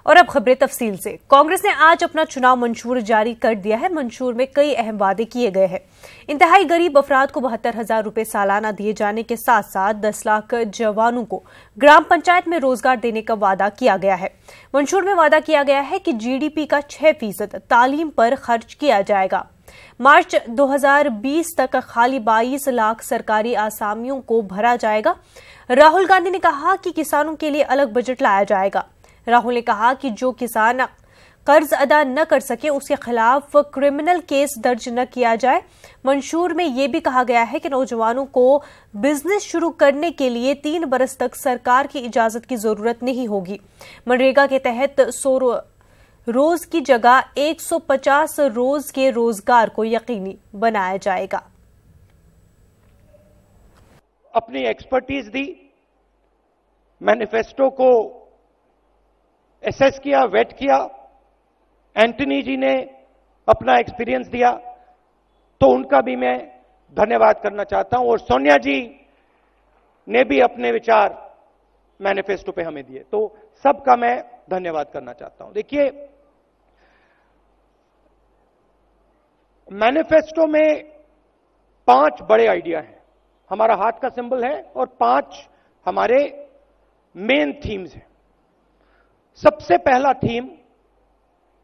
और अब खबरें तफसील से। कांग्रेस ने आज अपना चुनाव मंशूर जारी कर दिया है। मंशूर में कई अहम वादे किए गए हैं। इंतहाई गरीब अफराद को 72,000 रुपए सालाना दिए जाने के साथ साथ 10 लाख जवानों को ग्राम पंचायत में रोजगार देने का वादा किया गया है। मंशूर में वादा किया गया है कि जीडीपी का 6% तालीम पर खर्च किया जाएगा। मार्च 2020 तक खाली 22 लाख सरकारी आसामियों को भरा जाएगा। राहुल गांधी ने कहा कि किसानों के लिए अलग बजट लाया जाएगा। राहुल ने कहा कि जो किसान कर्ज अदा न कर सके उसके खिलाफ क्रिमिनल केस दर्ज न किया जाए। मंशूर में यह भी कहा गया है कि नौजवानों को बिजनेस शुरू करने के लिए 3 बरस तक सरकार की इजाजत की जरूरत नहीं होगी। मनरेगा के तहत 100 रोज की जगह 150 रोज के रोजगार को यकीनी बनाया जाएगा। अपनी एक्सपर्टीज दी, मैनिफेस्टो को एसेस किया, वेट किया। एंटनी जी ने अपना एक्सपीरियंस दिया, तो उनका भी मैं धन्यवाद करना चाहता हूं। और सोनिया जी ने भी अपने विचार मैनिफेस्टो पे हमें दिए, तो सबका मैं धन्यवाद करना चाहता हूं। देखिए, मैनिफेस्टो में 5 बड़े आइडिया हैं। हमारा हाथ का सिंबल है और 5 हमारे मेन थीम्स हैं। सबसे पहला थीम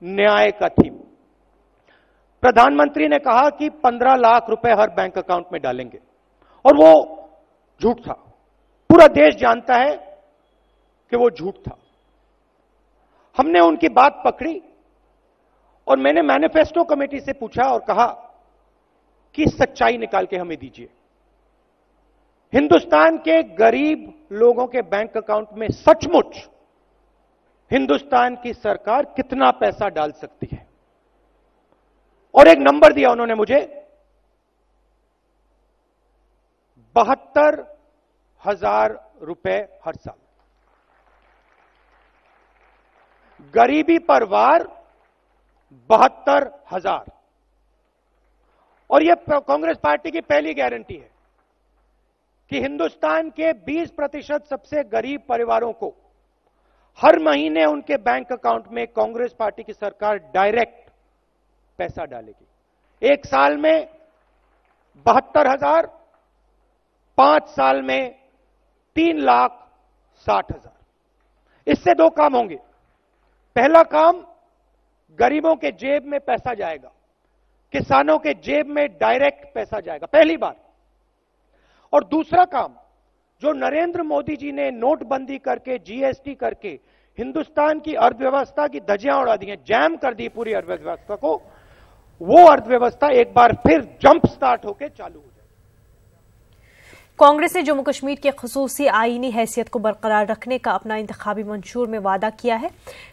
न्याय का थीम। प्रधानमंत्री ने कहा कि 15 लाख रुपए हर बैंक अकाउंट में डालेंगे, और वो झूठ था। पूरा देश जानता है कि वो झूठ था। हमने उनकी बात पकड़ी और मैंने मैनिफेस्टो कमेटी से पूछा और कहा कि सच्चाई निकाल के हमें दीजिए। हिंदुस्तान के गरीब लोगों के बैंक अकाउंट में सचमुच हिंदुस्तान की सरकार कितना पैसा डाल सकती है? और एक नंबर दिया उन्होंने मुझे, 72,000 रुपए हर साल। गरीबी पर वार 72,000। और यह कांग्रेस पार्टी की पहली गारंटी है कि हिंदुस्तान के 20% सबसे गरीब परिवारों को हर महीने उनके बैंक अकाउंट में कांग्रेस पार्टी की सरकार डायरेक्ट पैसा डालेगी। 1 साल में 72,000, 5 साल में 3,60,000। इससे 2 काम होंगे। पहला काम, गरीबों के जेब में पैसा जाएगा, किसानों के जेब में डायरेक्ट पैसा जाएगा, पहली बार। और दूसरा काम, जो नरेंद्र मोदी जी ने नोटबंदी करके, जीएसटी करके हिंदुस्तान की अर्थव्यवस्था की धज्जियां उड़ा दी हैं, जैम कर दी पूरी अर्थव्यवस्था को, वो अर्थव्यवस्था एक बार फिर जंप स्टार्ट होकर चालू हो जाए। कांग्रेस ने जम्मू कश्मीर के खसूसी आईनी हैसियत को बरकरार रखने का अपना इंतखाबी मंशूर में वादा किया है।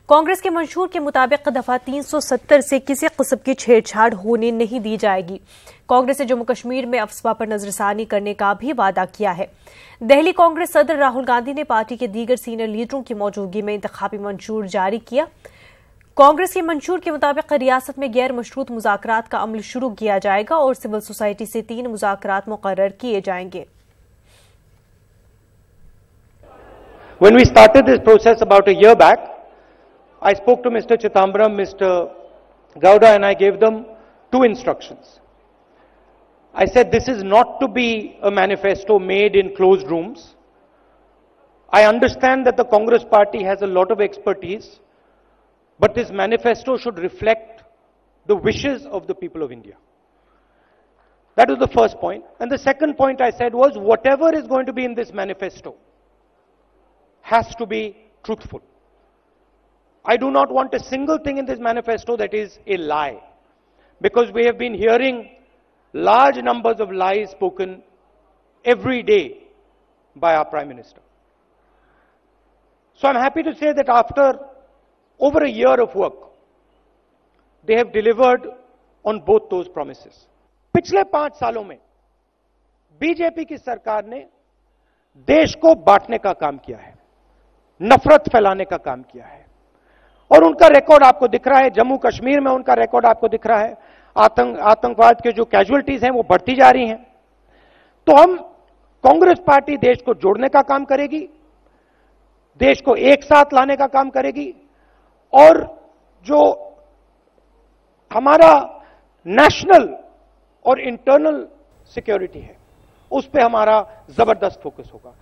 कांग्रेस के मंशूर के मुताबिक दफा 370 से किसी किस्म की छेड़छाड़ होने नहीं दी जाएगी। कांग्रेस ने जम्मू कश्मीर में अफस्पा पर नजरसानी करने का भी वादा किया है। दिल्ली कांग्रेस सदर राहुल गांधी ने पार्टी के दीगर सीनियर लीडरों की मौजूदगी में इंतखाबी मंशूर जारी किया। कांग्रेस के मंशूर के मुताबिक रियासत में गैर मशरूत मुज़ाकरात का अमल शुरू किया जाएगा और सिविल सोसाइटी से 3 मुज़ाकरात मुकर्रर किए जाएंगे। When we started this process about a year back, I spoke to Mr. Chidambaram, Mr. Gowda, and I gave them 2 instructions. I said this is not to be a manifesto made in closed rooms. I understand that the Congress party has a lot of expertise, but this manifesto should reflect the wishes of the people of India. That was the first point. And the second point I said was whatever is going to be in this manifesto has to be truthful. I do not want a single thing in this manifesto that is a lie, because we have been hearing large numbers of lies spoken every day by our Prime Minister. So I'm happy to say that after over a year of work, they have delivered on both those promises. पिछले 5 सालों में BJP की सरकार ने देश को बांटने का काम किया है, नफरत फैलाने का काम किया है, और उनका रिकॉर्ड आपको दिख रहा है। जम्मू कश्मीर में उनका रिकॉर्ड आपको दिख रहा है। आतंकवाद के जो कैजुअलिटीज हैं वो बढ़ती जा रही हैं। तो हम कांग्रेस पार्टी देश को जोड़ने का काम करेगी, देश को एक साथ लाने का काम करेगी, और जो हमारा नेशनल और इंटरनल सिक्योरिटी है, उस पे हमारा जबरदस्त फोकस होगा।